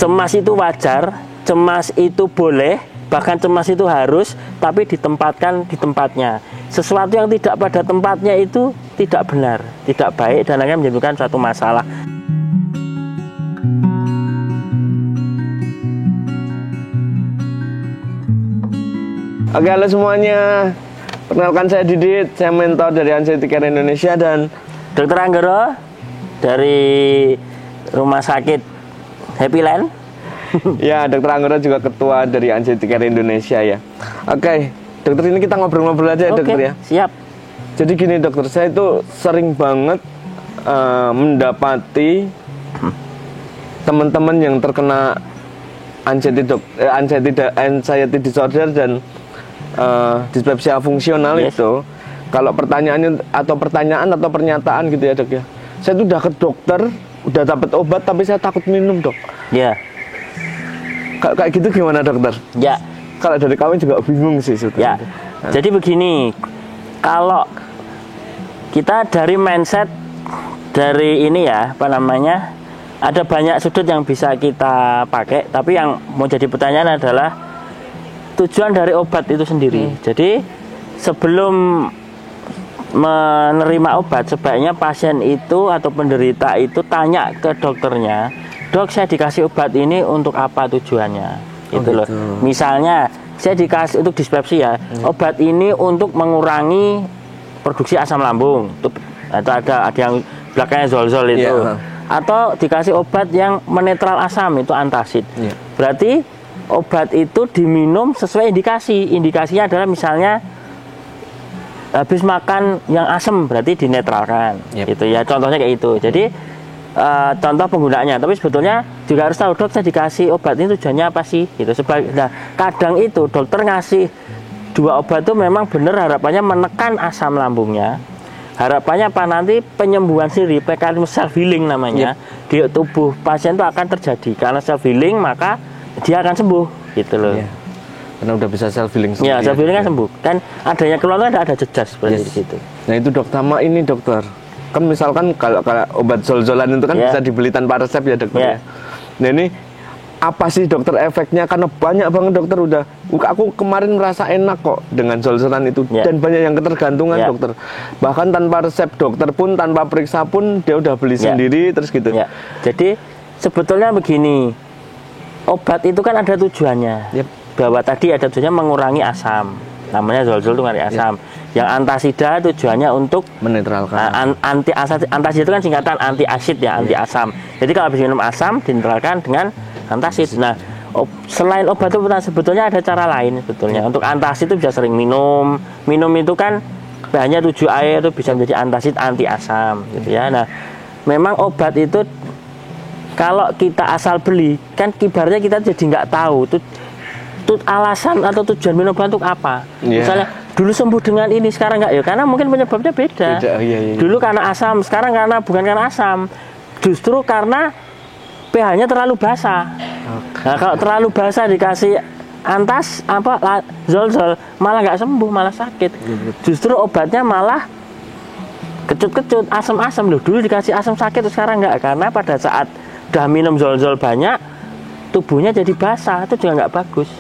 cemas itu wajar, cemas itu boleh, bahkan cemas itu harus, tapi ditempatkan di tempatnya. Sesuatu yang tidak pada tempatnya itu tidak benar, tidak baik, dan akan menimbulkan suatu masalah. Oke, halo semuanya. Perkenalkan, saya Didit, saya mentor dari Anxiety Care Indonesia dan Dr. Anggoro dari Rumah Sakit Happy Land. ya, Dr. Anggoro juga ketua dari Anxiety Care Indonesia ya. Oke, dokter, ini kita ngobrol-ngobrol aja ya, dokter ya. Siap. Jadi gini dokter, saya itu sering banget mendapati teman-teman yang terkena anxiety disorder dan dispepsia fungsional itu, kalau pertanyaan atau pernyataan gitu ya dok ya, saya tuh udah ke dokter, udah dapat obat tapi saya takut minum dok. Ya. Kayak gitu gimana dokter? Ya. Kalau dari kami juga bingung sih sebetulnya. Ya. Jadi begini, kalau kita dari mindset dari ini ya, apa namanya, ada banyak sudut yang bisa kita pakai, tapi yang mau jadi pertanyaan adalah tujuan dari obat itu sendiri. Jadi sebelum menerima obat, sebaiknya pasien itu atau penderita itu tanya ke dokternya, dok, saya dikasih obat ini untuk apa tujuannya, gitu loh. Misalnya saya dikasih untuk dispepsia, obat ini untuk mengurangi produksi asam lambung, atau ada yang belakangnya zol-zol itu, atau dikasih obat yang menetral asam, itu antacid. Berarti obat itu diminum sesuai indikasi. Indikasinya adalah misalnya habis makan yang asam, berarti dinetralkan, gitu ya. Contohnya kayak itu. Jadi contoh penggunaannya. Tapi sebetulnya juga harus tahu, dok, saya dikasih obat ini tujuannya apa sih? Gitu. Nah, kadang itu dokter ngasih 2 obat itu memang benar harapannya menekan asam lambungnya. Harapannya apa? Nanti penyembuhan sendiri, mekanisme self healing namanya, di tubuh pasien itu akan terjadi. Karena self healing maka dia akan sembuh, gitu loh. Karena udah bisa self healing sendiri. Ya, self healing kan sembuh. Kan adanya keluhan ada jejak seperti itu. Nah itu dok, sama ini dokter, kan misalkan kalau obat zol-zolan itu kan bisa dibeli tanpa resep ya dokter ya. Nah ini apa sih dokter efeknya? Karena banyak banget dokter aku kemarin merasa enak kok dengan zol-zolan itu, dan banyak yang ketergantungan dokter. Bahkan tanpa resep dokter pun, tanpa periksa pun dia udah beli sendiri terus gitu. Jadi sebetulnya begini, obat itu kan ada tujuannya. Bahwa tadi ada tujuannya mengurangi asam, namanya zol-zol itu mengurangi asam. Yang antasida tujuannya untuk menetralkan. Antasida itu kan singkatan anti asid ya, anti asam. Jadi kalau habis minum asam dinetralkan dengan antasid. Nah, selain obat itu sebetulnya ada cara lain sebetulnya. Untuk antasid itu bisa sering minum. Minum itu kan bahannya 7 air, itu bisa menjadi antasid anti asam, gitu ya. Nah, memang obat itu kalau kita asal beli kan kibarnya kita jadi nggak tahu tuh alasan atau tujuan minum obat untuk apa. Misalnya dulu sembuh dengan ini, sekarang nggak ya, karena mungkin penyebabnya beda. Dulu karena asam, sekarang bukan karena asam, justru karena pH-nya terlalu basah. Nah, kalau terlalu basah dikasih zol-zol malah nggak sembuh, malah sakit. Justru obatnya malah kecut-kecut, asam-asam loh. Dulu dikasih asam sakit, sekarang nggak, karena pada saat udah minum zol-zol banyak, tubuhnya jadi basah, itu juga nggak bagus.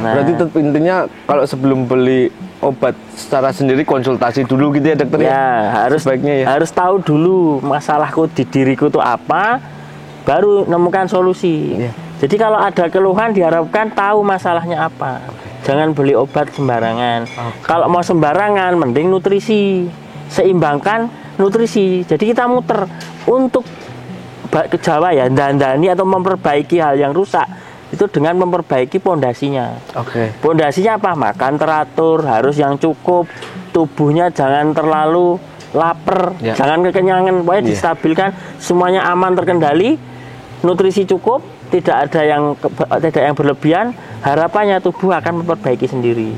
Nah, berarti intinya kalau sebelum beli obat secara sendiri konsultasi dulu gitu ya dokter ya? Harus tahu dulu masalahku di diriku itu apa, baru nemukan solusi. Jadi kalau ada keluhan diharapkan tahu masalahnya apa. Jangan beli obat sembarangan. Kalau mau sembarangan mending nutrisi, seimbangkan nutrisi. Jadi kita muter untuk ke Jawa ya, dandani atau memperbaiki hal yang rusak itu dengan memperbaiki pondasinya. Pondasinya apa? Makan teratur, harus yang cukup, tubuhnya jangan terlalu lapar, jangan kekenyangan, pokoknya distabilkan, semuanya aman, terkendali, nutrisi cukup, tidak ada yang berlebihan. Harapannya tubuh akan memperbaiki sendiri.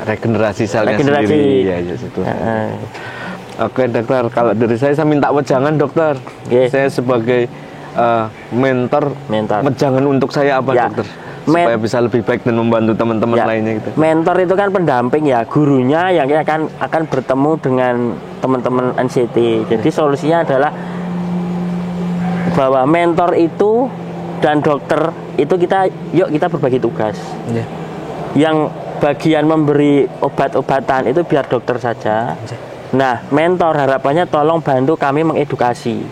Regenerasi selnya sendiri. Oke dokter, kalau dari saya minta wejangan dokter. Saya sebagai mentor. Wejangan untuk saya apa dokter? Supaya bisa lebih baik dan membantu teman-teman lainnya gitu. Mentor itu kan pendamping ya, gurunya yang akan bertemu dengan teman-teman anxiety. Jadi solusinya adalah bahwa mentor itu dan dokter itu yuk kita berbagi tugas. Yang bagian memberi obat-obatan itu biar dokter saja. Nah, mentor harapannya tolong bantu kami mengedukasi.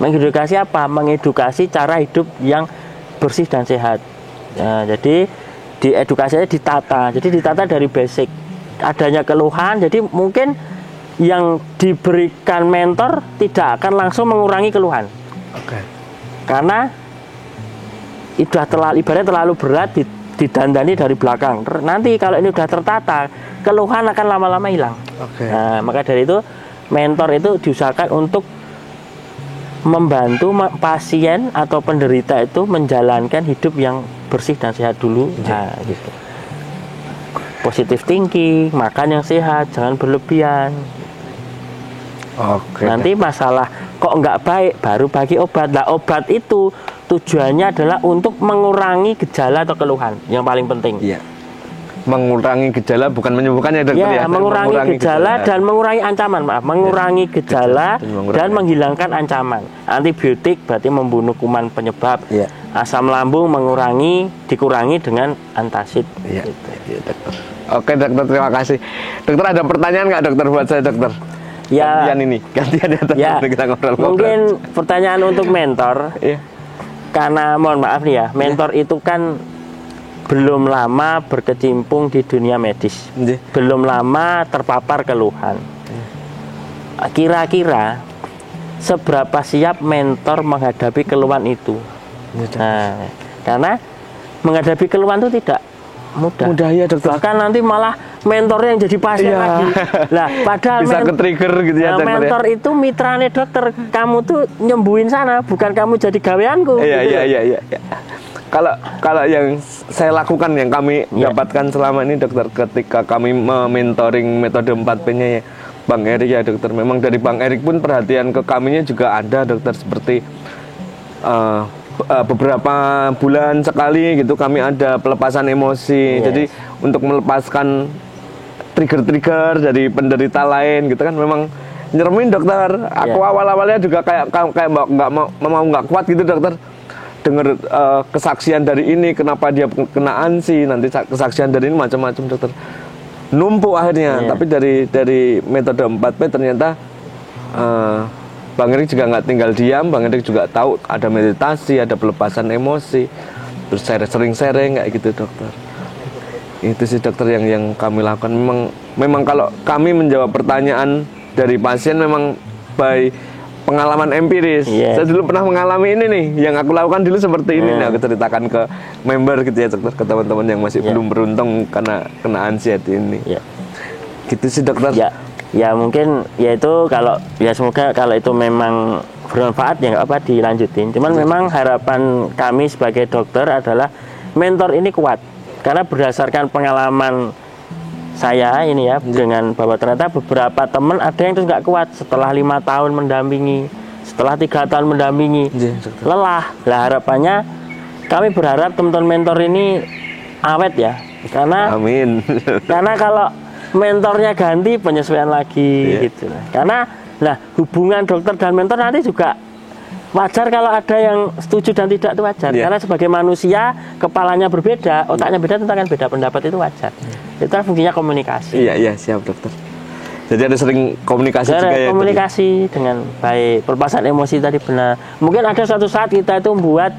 Mengedukasi apa? Mengedukasi cara hidup yang bersih dan sehat. Nah, jadi di edukasinya ditata. Jadi ditata dari basic. Adanya keluhan, jadi mungkin yang diberikan mentor tidak akan langsung mengurangi keluhan. Karena ibaratnya terlalu berat didandani dari belakang. Nanti kalau ini sudah tertata, keluhan akan lama-lama hilang. Nah, maka dari itu mentor itu diusahakan untuk membantu pasien atau penderita itu menjalankan hidup yang bersih dan sehat dulu. Nah, gitu. Positive thinking, makan yang sehat, jangan berlebihan. Nanti masalah kok nggak baik, baru bagi obat. Nah, obat itu tujuannya adalah untuk mengurangi gejala atau keluhan yang paling penting. Mengurangi gejala, bukan menyembuhkan ya dokter ya. Mengurangi gejala dan mengurangi ancaman, mengurangi gejala dan menghilangkan ancaman. Antibiotik berarti membunuh kuman penyebab. Asam lambung dikurangi dengan antacid. Oke dokter, terima kasih. Dokter ada pertanyaan nggak dokter buat saya dokter? Gantian ya kita ngobrol-ngobrol. Mungkin pertanyaan untuk mentor. Karena mohon maaf nih ya, mentor itu kan belum lama berkecimpung di dunia medis, belum lama terpapar keluhan. Kira-kira seberapa siap mentor menghadapi keluhan itu? Nah, karena menghadapi keluhan itu tidak mudah ya dokter. Bahkan nanti malah mentornya yang jadi pasien lagi. Lah, padahal bisa ke-trigger gitu ya. Mentor itu mitrane dokter. Kamu tuh nyembuhin sana, bukan kamu jadi gaweanku. Iya. Kalau yang saya lakukan, yang kami dapatkan selama ini dokter, ketika kami mentoring metode 4P-nya ya Bang Erik ya dokter. Memang dari Bang Erik pun perhatian ke kaminya juga ada dokter, seperti beberapa bulan sekali gitu kami ada pelepasan emosi. Jadi untuk melepaskan trigger-trigger dari penderita lain gitu kan, memang nyeremin dokter. Aku awal-awalnya juga kayak nggak kuat gitu dokter, dengar kesaksian dari ini, kenapa dia kena ANSI, nanti kesaksian dari ini macam-macam dokter, numpuk akhirnya. Tapi dari metode 4P ternyata Bang Erik juga nggak tinggal diam. Bang Erik juga tahu ada meditasi, ada pelepasan emosi, terus sering sharing kayak gitu dokter. Itu sih dokter yang kami lakukan. Memang kalau kami menjawab pertanyaan dari pasien memang by pengalaman empiris. Saya dulu pernah mengalami ini nih, yang aku lakukan dulu seperti ini. Nah, aku ceritakan ke member gitu ya dokter, ke teman-teman yang masih belum beruntung karena kena anxiety ini. Gitu sih dokter. Ya mungkin ya itu, kalau ya semoga kalau itu memang bermanfaat ya nggak apa dilanjutin. Cuman memang harapan kami sebagai dokter adalah mentor ini kuat, karena berdasarkan pengalaman saya ini ya dengan bahwa ternyata beberapa teman ada yang terus nggak kuat setelah 5 tahun mendampingi, setelah 3 tahun mendampingi, lelah. Lah harapannya kami berharap teman-teman mentor ini awet ya, karena amin. Karena kalau mentornya ganti, penyesuaian lagi gitu. Karena hubungan dokter dan mentor nanti juga wajar kalau ada yang setuju dan tidak, itu wajar. Karena sebagai manusia kepalanya berbeda, otaknya beda, tentu akan beda pendapat, itu wajar. Itu fungsinya komunikasi. Iya siap dokter. Jadi ada sering komunikasi juga ya. Komunikasi dengan baik, pelepasan emosi tadi benar. Mungkin ada suatu saat kita itu membuat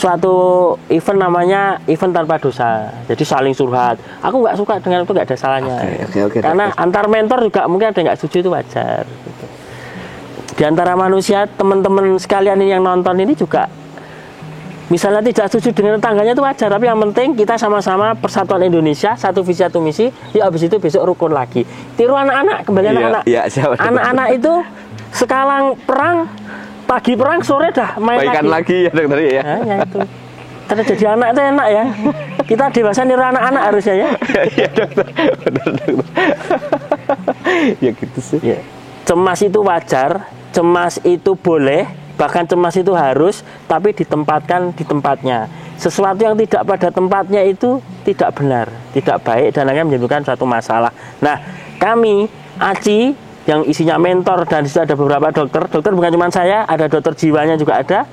suatu event namanya event tanpa dosa. Jadi saling curhat. Aku nggak suka dengan itu, nggak ada salahnya. Karena antar mentor juga mungkin ada yang nggak setuju, itu wajar. Gitu. Di antara manusia, teman-teman sekalian ini yang nonton ini juga misalnya tidak setuju dengan tetangganya, itu wajar. Tapi yang penting kita sama-sama persatuan Indonesia, satu visi satu misi. Ya habis itu besok rukun lagi. Tiru anak-anak, kembali anak-anak. Anak-anak itu sekalang perang, pagi perang, sore dah main baikan lagi ya dokter ya. Nah, itu. Terus jadi anak itu enak ya. Kita dewasa niru anak-anak harusnya ya. Iya dokter, benar dokter. Ya gitu sih. Cemas itu wajar, cemas itu boleh, bahkan cemas itu harus, tapi ditempatkan di tempatnya. Sesuatu yang tidak pada tempatnya itu tidak benar, tidak baik, dan akan menimbulkan suatu masalah. Nah, kami ACI yang isinya mentor dan di situ ada beberapa dokter bukan cuma saya, ada dokter jiwanya juga ada.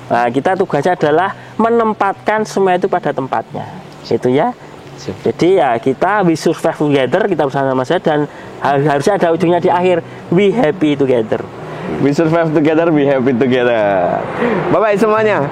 Nah, kita tugasnya adalah menempatkan semua itu pada tempatnya. Itu ya. Jadi ya kita we survive together, kita bersama-sama saja, dan harusnya ada ujungnya di akhir, we happy together. We survive together, we happy together. Bye-bye semuanya.